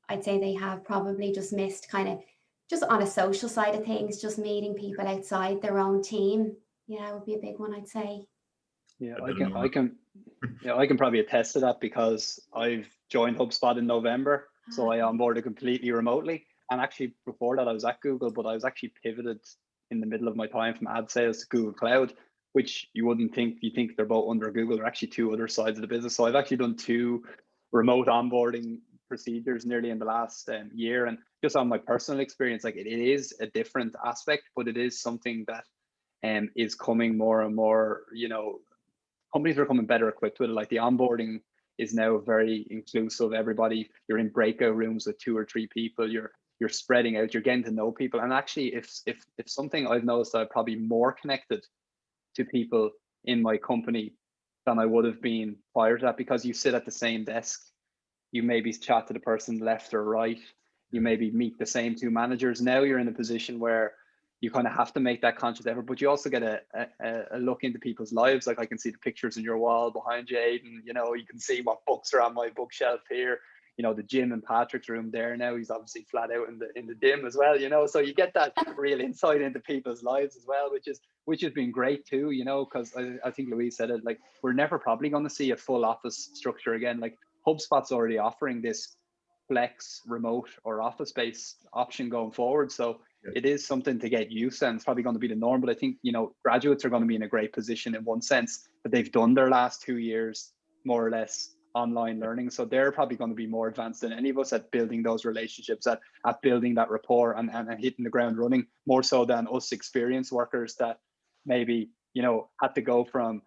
I'd say they have probably just missed kind of just on a social side of things, just meeting people outside their own team, yeah, would be a big one, I'd say. Yeah, I can probably attest to that, because I've joined HubSpot in November, so I onboarded completely remotely. And actually before that I was at Google, but I was actually pivoted in the middle of my time from ad sales to Google Cloud, which you wouldn't think. You think they're both under Google. They're actually two other sides of the business. So I've actually done 2 remote onboarding procedures nearly in the last year. And just on my personal experience, like it is a different aspect, but it is something that is coming more and more. You know, companies are becoming better equipped with it. Like the onboarding is now very inclusive. Everybody, you're in breakout rooms with 2 or 3 people. You're spreading out. You're getting to know people. And actually, if something I've noticed, that I'm probably more connected to people in my company than I would have been prior to that, because you sit at the same desk. You maybe chat to the person left or right. You maybe meet the same 2 managers. Now you're in a position where you kind of have to make that conscious effort, but you also get a look into people's lives. Like I can see the pictures in your wall behind you, Aidan. You know, you can see what books are on my bookshelf here. You know, the gym in Patrick's room there now. He's obviously flat out in the gym as well. You know, so you get that real insight into people's lives as well, which has been great too. You know, because I think Louise said it. Like we're never probably going to see a full office structure again. Like HubSpot's already offering this flex, remote, or office space option going forward. So it is something to get used to, and it's probably going to be the norm. But I think, you know, graduates are going to be in a great position in one sense that they've done their last 2 years more or less online learning. So they're probably going to be more advanced than any of us at building those relationships, at building that rapport and hitting the ground running, more so than us experienced workers that maybe, you know, had to go from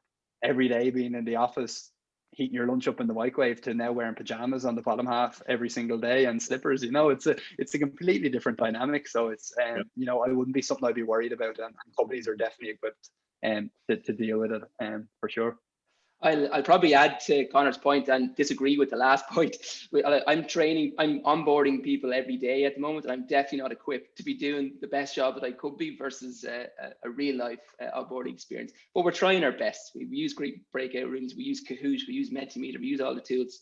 every day being in the office, heating your lunch up in the microwave, to now wearing pajamas on the bottom half every single day and slippers. You know, it's a completely different dynamic. So it's you know, I wouldn't be something I'd be worried about, and companies are definitely equipped to deal with it for sure. I'll probably add to Connor's point and disagree with the last point. I'm onboarding people every day at the moment, and I'm definitely not equipped to be doing the best job that I could be versus a real life onboarding experience. But we're trying our best. We use great breakout rooms, we use Kahoot, we use Mentimeter, we use all the tools.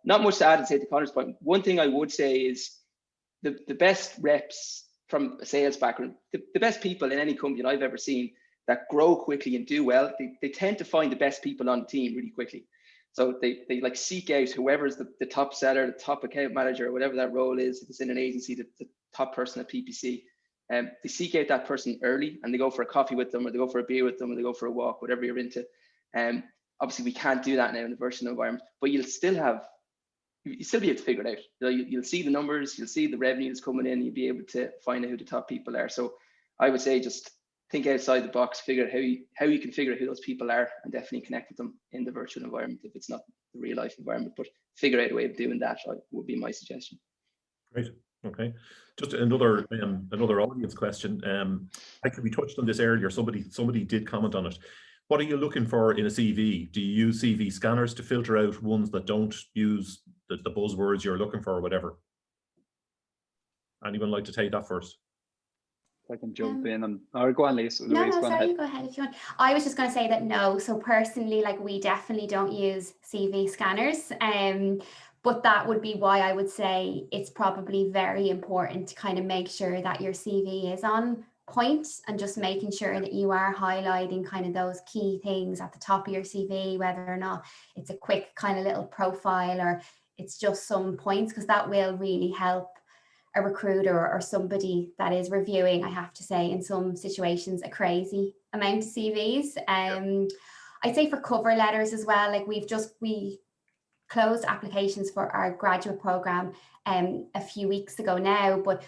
Not much to add and say to Connor's point. One thing I would say is the best reps from a sales background, the best people in any company I've ever seen that grow quickly and do well, they tend to find the best people on the team really quickly. So they like seek out whoever's the top seller, the top account manager, or whatever that role is. If it's in an agency, the top person at PPC, they seek out that person early, and they go for a coffee with them, or they go for a beer with them, or they go for a walk, whatever you're into. Obviously we can't do that now in a virtual environment, but you'll still be able to figure it out. You'll see the numbers, you'll see the revenues coming in, you'll be able to find out who the top people are. So I would say just think outside the box, figure out how you can figure out who those people are, and definitely connect with them in the virtual environment if it's not the real life environment. But figure out a way of doing that would be my suggestion. Great. Okay. Just another audience question. I think we touched on this earlier. Somebody did comment on it. What are you looking for in a CV? Do you use CV scanners to filter out ones that don't use the buzzwords you're looking for, or whatever? Anyone like to take that first? I can jump in or go on, Lisa. No, sorry, you go ahead if you want. I was just going to say that no. So personally, like we definitely don't use CV scanners. But that would be why I would say it's probably very important to kind of make sure that your CV is on point, and just making sure that you are highlighting kind of those key things at the top of your CV, whether or not it's a quick kind of little profile or it's just some points, because that will really help a recruiter or somebody that is reviewing, I have to say, in some situations, a crazy amount of CVs. I'd say for cover letters as well, like we closed applications for our graduate program a few weeks ago now, but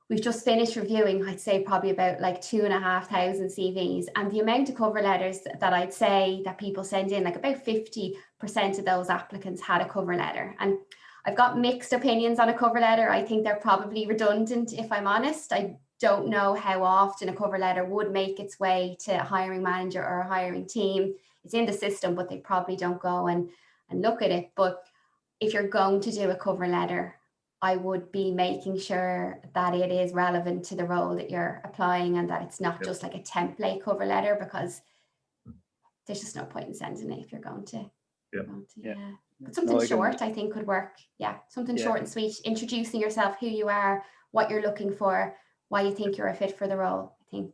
we've just finished reviewing, I'd say probably about like 2,500 CVs, and the amount of cover letters that I'd say that people send in, like about 50% of those applicants had a cover letter. And I've got mixed opinions on a cover letter. I think they're probably redundant, if I'm honest. I don't know how often a cover letter would make its way to a hiring manager or a hiring team. It's in the system, but they probably don't go and look at it. But if you're going to do a cover letter, I would be making sure that it is relevant to the role that you're applying, and that it's not just like a template cover letter, because there's just no point in sending it if you're going to. But something short, I think, could work. Yeah, something short and sweet, introducing yourself, who you are, what you're looking for, why you think you're a fit for the role. I think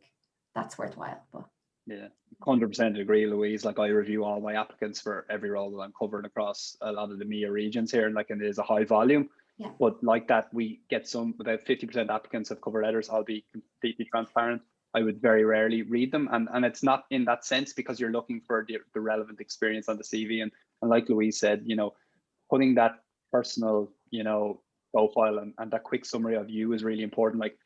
that's worthwhile. But yeah, 100% agree, Louise. Like, I review all my applicants for every role that I'm covering across a lot of the MEA regions here, and it is a high volume. Yeah. But like that, we get about 50% applicants have cover letters. I'll be completely transparent. I would very rarely read them, and it's not in that sense, because you're looking for the relevant experience on the CV, and like Louise said, putting that personal, profile and that quick summary of you is really important. Like,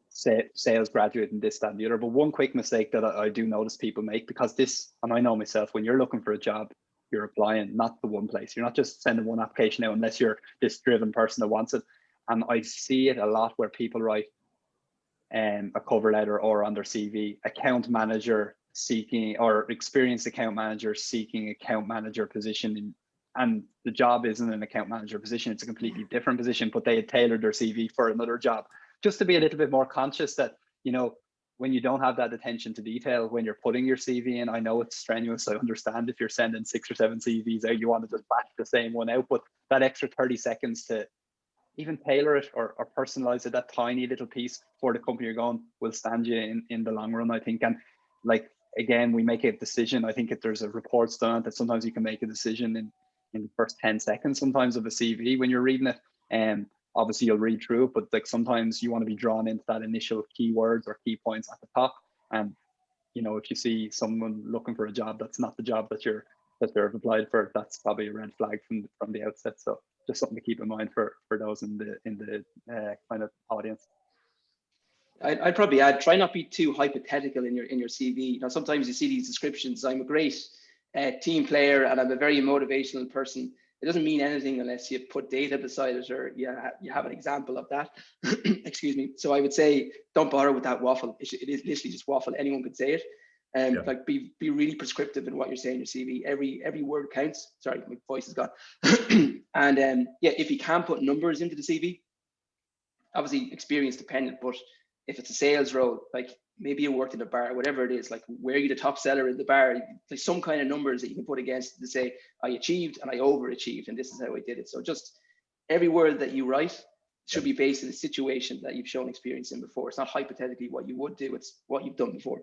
sales graduate and this, that, and the other. But one quick mistake that I do notice people make, because and I know myself, when you're looking for a job, you're applying not the one place. You're not just sending one application out unless you're this driven person that wants it. And I see it a lot where people write a cover letter or on their CV, account manager seeking, or experienced account manager seeking account manager position. And the job isn't an account manager position, it's a completely different position, but they had tailored their CV for another job. Just to be a little bit more conscious that, when you don't have that attention to detail, when you're putting your CV in, I know it's strenuous. I understand if you're sending 6 or 7 CVs out, you want to just batch the same one out, but that extra 30 seconds to even tailor it or personalize it, that tiny little piece for the company you're going, will stand you in the long run, I think. And again, we make a decision. I think if there's a reports done on it, that sometimes you can make a decision in the first 10 seconds sometimes of a CV when you're reading it. And obviously you'll read through it, but sometimes you want to be drawn into that initial keywords or key points at the top. And if you see someone looking for a job that's not the job that they've applied for, that's probably a red flag from the outset. So just something to keep in mind for those in the kind of audience. I'd probably add, try not be too hypothetical in your CV. Sometimes you see these descriptions: I'm a great team player and I'm a very motivational person. It doesn't mean anything unless you put data beside it, or you have an example of that. Excuse me. So I would say, don't bother with that waffle. It is literally just waffle. Anyone could say it. Be really prescriptive in what you're saying in your CV. Every word counts. Sorry, my voice is gone. And if you can put numbers into the CV, obviously experience dependent, but if it's a sales role, maybe you worked in a bar, whatever it is, where are you the top seller in the bar? There's some kind of numbers that you can put against to say, I achieved and I overachieved, and this is how I did it. So just every word that you write should be based in a situation that you've shown experience in before. It's not hypothetically what you would do, it's what you've done before.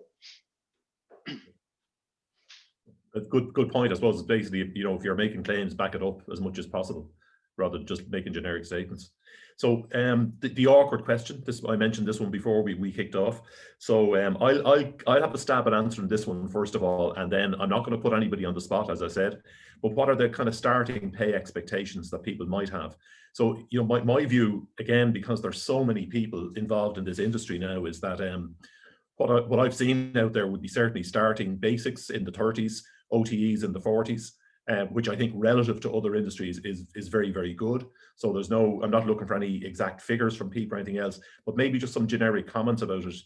A good point. I suppose it's basically, if you're making claims, back it up as much as possible, rather than just making generic statements. So the awkward question, I mentioned this one before we kicked off. So I'll have a stab at answering this one first of all, and then I'm not going to put anybody on the spot, as I said, but what are the kind of starting pay expectations that people might have? So, my view, again, because there's so many people involved in this industry now, is that what I've seen out there would be certainly starting basics in the 30s, OTEs in the 40s. Which I think relative to other industries is very, very good. So I'm not looking for any exact figures from people or anything else, but maybe just some generic comments about it.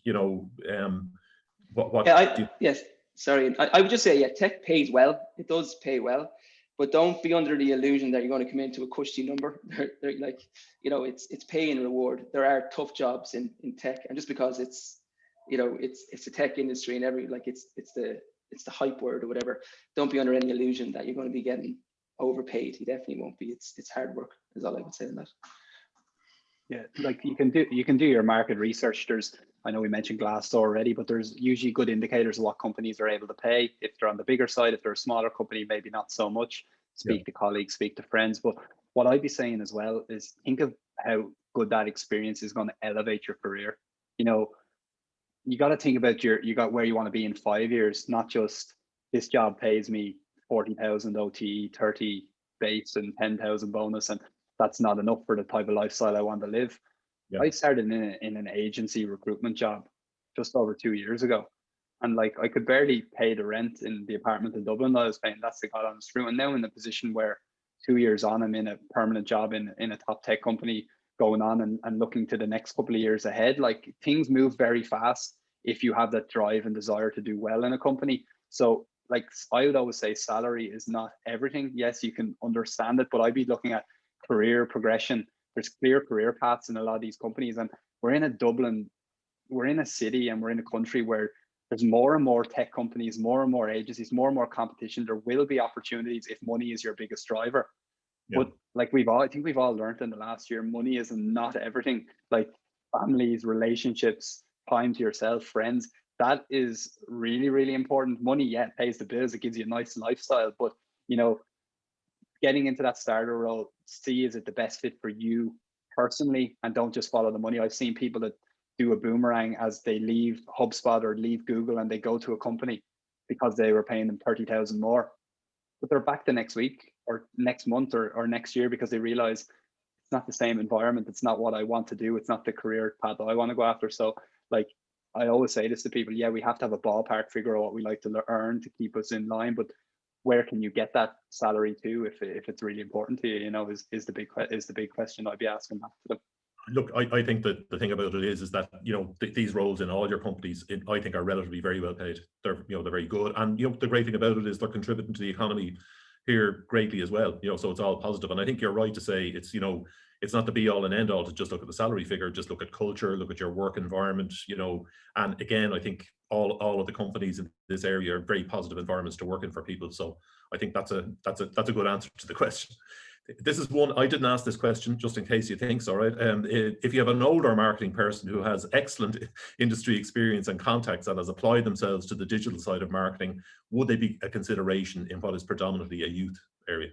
Yes, sorry. I would just say, tech pays well. It does pay well, but don't be under the illusion that you're going to come into a cushy number. It's pay and reward. There are tough jobs in tech, and just because it's a tech industry and it's the hype word or whatever, don't be under any illusion that you're going to be getting overpaid. You definitely won't be. It's hard work, is all I would say on that. Yeah, you can do your market research. I know we mentioned Glassdoor already, but there's usually good indicators of what companies are able to pay. If they're on the bigger side, if they're a smaller company, maybe not so much. Speak to colleagues, speak to friends. But what I'd be saying as well is think of how good that experience is going to elevate your career. You got to think about where you want to be in 5 years, not just this job pays me 40,000 OTE, 30 base and 10,000 bonus, and that's not enough for the type of lifestyle I want to live. I started in an agency recruitment job just over 2 years ago, and I could barely pay the rent in the apartment in Dublin that I was paying. That's the God honest truth. And now in a position where 2 years on, I'm in a permanent job in a top tech company, going on and looking to the next couple of years ahead. Things move very fast if you have that drive and desire to do well in a company. So I would always say salary is not everything. Yes, you can understand it, but I'd be looking at career progression. There's clear career paths in a lot of these companies, and we're in a city and we're in a country where there's more and more tech companies, more and more agencies, more and more competition. There will be opportunities if money is your biggest driver. But I think we've all learned in the last year, money is not everything. families, relationships, time to yourself, friends. That is really, really important. Money, yeah, it pays the bills, it gives you a nice lifestyle, but you know, getting into that starter role, see is it the best fit for you personally, and don't just follow the money. I've seen people that do a boomerang as they leave HubSpot or leave Google and they go to a company because they were paying them 30,000 more, but they're back the next week or next month or next year because they realize it's not the same environment. It's not what I want to do. It's not the career path that I want to go after. So like, I always say this to people, yeah, we have to have a ballpark figure of what we like to earn to keep us in line, but where can you get that salary to if it's really important to you, you know, is the big question I'd be asking that to them. Look, I think that the thing about it is that, you know, these roles in all your companies, I think, are relatively very well paid. They're, you know, they're very good. And, you know, the great thing about it is they're contributing to the economy here greatly as well, you know, so it's all positive. And I think you're right to say it's, you know, it's not the be all and end all to just look at the salary figure, just look at culture, look at your work environment, you know. And again, I think all of the companies in this area are very positive environments to work in for people. So I think that's a good answer to the question. This is one, I didn't ask this question just in case you think so, right? If you have an older marketing person who has excellent industry experience and contacts and has applied themselves to the digital side of marketing, would they be a consideration in what is predominantly a youth area?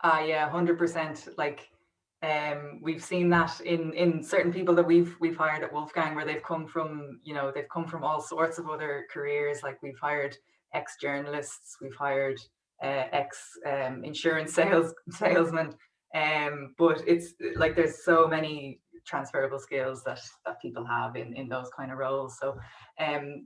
Yeah, 100%. Like, we've seen that in certain people that we've hired at Wolfgang, where they've come from, you know, they've come from all sorts of other careers. Like, we've hired ex-journalists, we've hired ex-insurance salesmen, but it's like there's so many transferable skills that people have in those kind of roles. So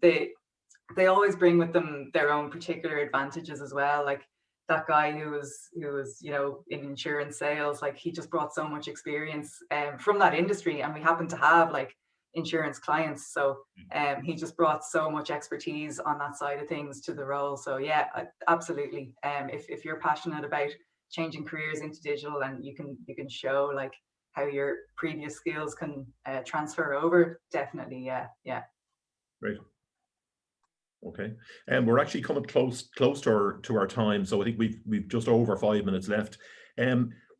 they always bring with them their own particular advantages as well. Like, that guy who was, you know, in insurance sales, like, he just brought so much experience from that industry, and we happen to have like insurance clients. So he just brought so much expertise on that side of things to the role. So yeah, absolutely. If you're passionate about changing careers into digital, and you can show like how your previous skills can transfer over, definitely, yeah. Great. Okay, and we're actually coming close to our time, so I think we've just over 5 minutes left.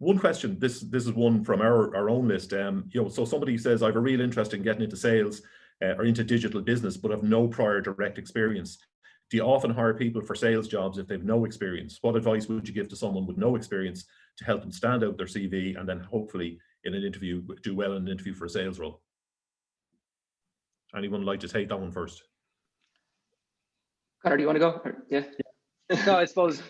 One question. This is one from our own list. You know, so somebody says, I have a real interest in getting into sales or into digital business, but have no prior direct experience. Do you often hire people for sales jobs if they've no experience? What advice would you give to someone with no experience to help them stand out their CV and then hopefully in an interview do well in an interview for a sales role? Anyone like to take that one first? Connor, do you want to go? Yeah. No, I suppose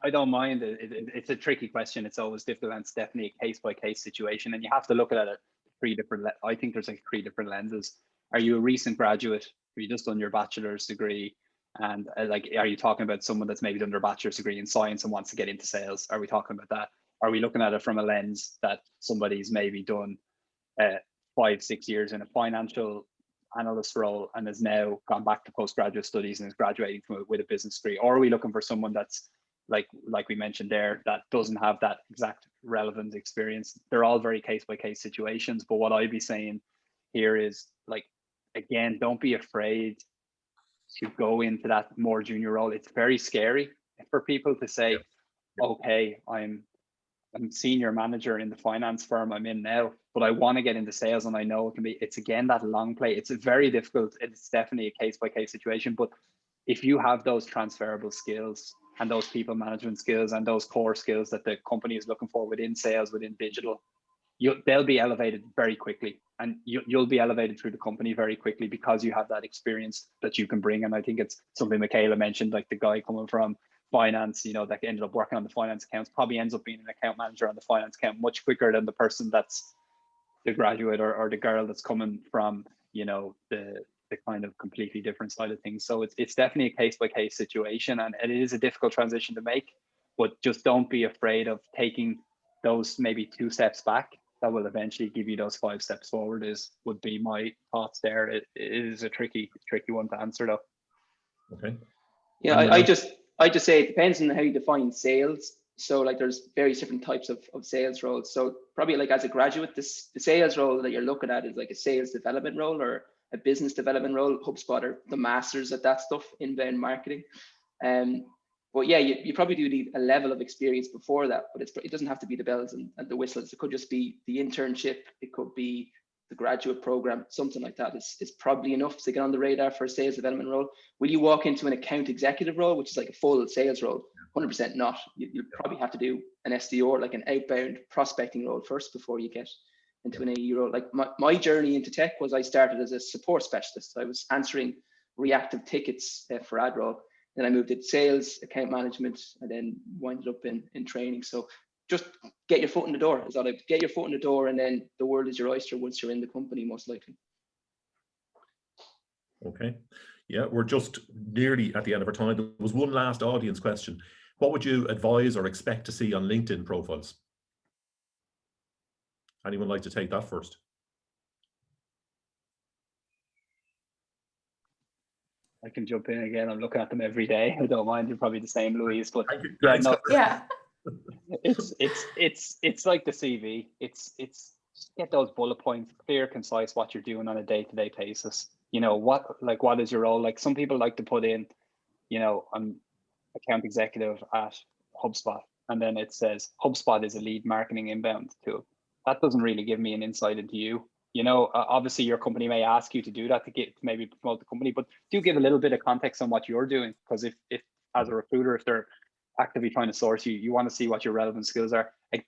I don't mind. It's a tricky question. It's always difficult, and it's definitely a case-by-case situation. And you have to look at it I think there's like 3 different lenses. Are you a recent graduate? Have you just done your bachelor's degree? And like, are you talking about someone that's maybe done their bachelor's degree in science and wants to get into sales? Are we talking about that? Are we looking at it from a lens that somebody's maybe done 5-6 years in a financial analyst role and has now gone back to postgraduate studies and is graduating with a business degree? Or are we looking for someone that's like we mentioned there, that doesn't have that exact relevant experience? They're all very case-by-case situations, but what I'd be saying here is, like, again, don't be afraid to go into that more junior role. It's very scary for people to say, okay, I'm senior manager in the finance firm I'm in now, but I want to get into sales, and I know it's again that long play. It's very difficult. It's definitely a case-by-case situation, but if you have those transferable skills and those people management skills and those core skills that the company is looking for within sales, within digital, they'll be elevated very quickly, and you'll be elevated through the company very quickly because you have that experience that you can bring. And I think it's something Michaela mentioned, like the guy coming from finance, you know, that ended up working on the finance accounts, probably ends up being an account manager on the finance account much quicker than the person that's the graduate or the girl that's coming from, you know, the kind of completely different side of things. So it's definitely a case-by-case situation, and it is a difficult transition to make, but just don't be afraid of taking those maybe 2 steps back. That will eventually give you those 5 steps forward, would be my thoughts there. It is a tricky one to answer though. Okay. Yeah, I just say it depends on how you define sales. So like there's various different types of sales roles. So probably like as a graduate, the sales role that you're looking at is like a sales development role or a business development role. HubSpot are the masters at that stuff, inbound marketing. But yeah, you probably do need a level of experience before that, but it doesn't have to be the bells and the whistles. It could just be the internship. It could be the graduate program, something like that is probably enough to get on the radar for a sales development role. Will you walk into an account executive role, which is like a full sales role? 100% not. You'll probably have to do an SDR, like an outbound prospecting role first before you get into an AE role. Like my journey into tech was, I started as a support specialist. I was answering reactive tickets for ad role. Then I moved into sales, account management, and then winded up in training. So just get your foot in the door. Is that it? Get your foot in the door, and then the world is your oyster once you're in the company, most likely. Okay. Yeah, we're just nearly at the end of our time. There was one last audience question. What would you advise or expect to see on LinkedIn profiles? Anyone like to take that first? I can jump in again. I'm looking at them every day. I don't mind. You're probably the same, Louise. But yeah, no, Yeah. it's like the CV. It's get those bullet points, clear, concise, what you're doing on a day-to-day basis. You know, what is your role? Like some people like to put in, you know, I'm account executive at HubSpot, and then it says HubSpot is a lead marketing inbound tool. That doesn't really give me an insight into you. You know, obviously your company may ask you to do that to maybe promote the company, but do give a little bit of context on what you're doing. Because if as a recruiter, if they're actively trying to source you, you want to see what your relevant skills are. A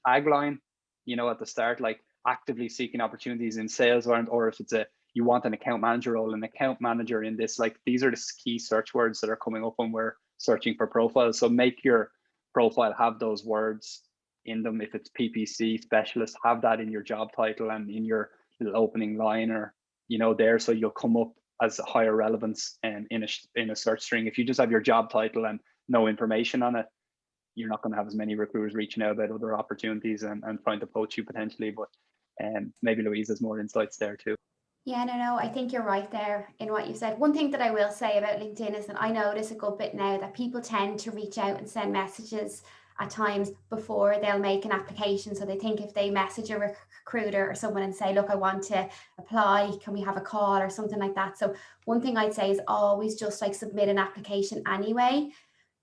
tagline, you know, at the start, like actively seeking opportunities in sales, or if it's you want an account manager role, an account manager in this, like these are the key search words that are coming up when we're searching for profiles. So make your profile have those words in them. If it's PPC specialist, have that in your job title and in your little opening line, or you know, there, so you'll come up as a higher relevance in a search string. If you just have your job title and no information on it, you're not going to have as many recruiters reaching out about other opportunities and trying to poach you potentially. But maybe Louise has more insights there too. Yeah, no, I think you're right there in what you said. One thing that I will say about LinkedIn is that I notice a good bit now that people tend to reach out and send messages at times before they'll make an application. So they think if they message a recruiter or someone and say, look, I want to apply, can we have a call or something like that? So one thing I'd say is always just like submit an application anyway,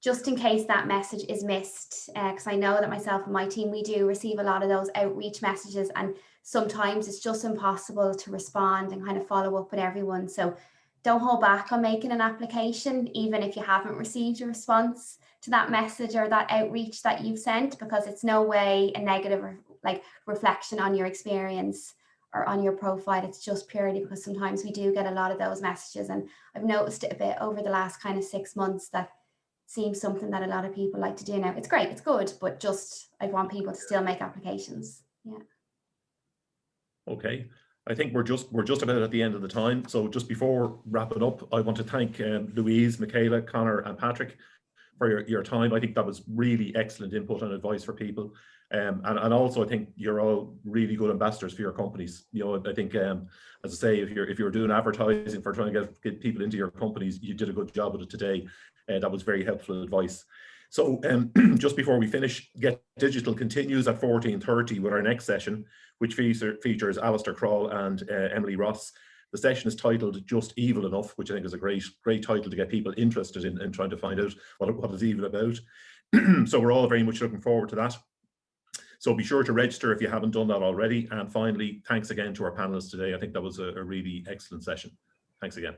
just in case that message is missed. Because I know that myself and my team, we do receive a lot of those outreach messages, and sometimes it's just impossible to respond and kind of follow up with everyone. So don't hold back on making an application, even if you haven't received a response to that message or that outreach that you've sent, because it's no way a negative reflection on your experience or on your profile. It's just purely because sometimes we do get a lot of those messages, and I've noticed it a bit over the last kind of 6 months that seems something that a lot of people like to do now. It's great, it's good, but just I want people to still make applications. Yeah. Okay, I think we're just about at the end of the time. So just before wrapping up, I want to thank Louise, Michaela, Connor, and Patrick for your time. I think that was really excellent input and advice for people. And also I think you're all really good ambassadors for your companies. You know, I think as I say, if you're doing advertising for trying to get people into your companies, you did a good job with it today. That was very helpful advice. So just before we finish, GETDigital continues at 14:30 with our next session, which features Alistair Kroll and Emily Ross. The session is titled Just Evil Enough, which I think is a great title to get people interested in trying to find out what is evil about. So we're all very much looking forward to that. So be sure to register if you haven't done that already. And finally, thanks again to our panelists today. I think that was a really excellent session. Thanks again.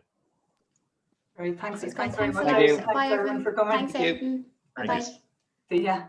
Great, thanks. Thanks Thanks very much. Thank you. Thanks everyone for coming. Thanks, Aidan. Bye-bye. Thanks. See ya.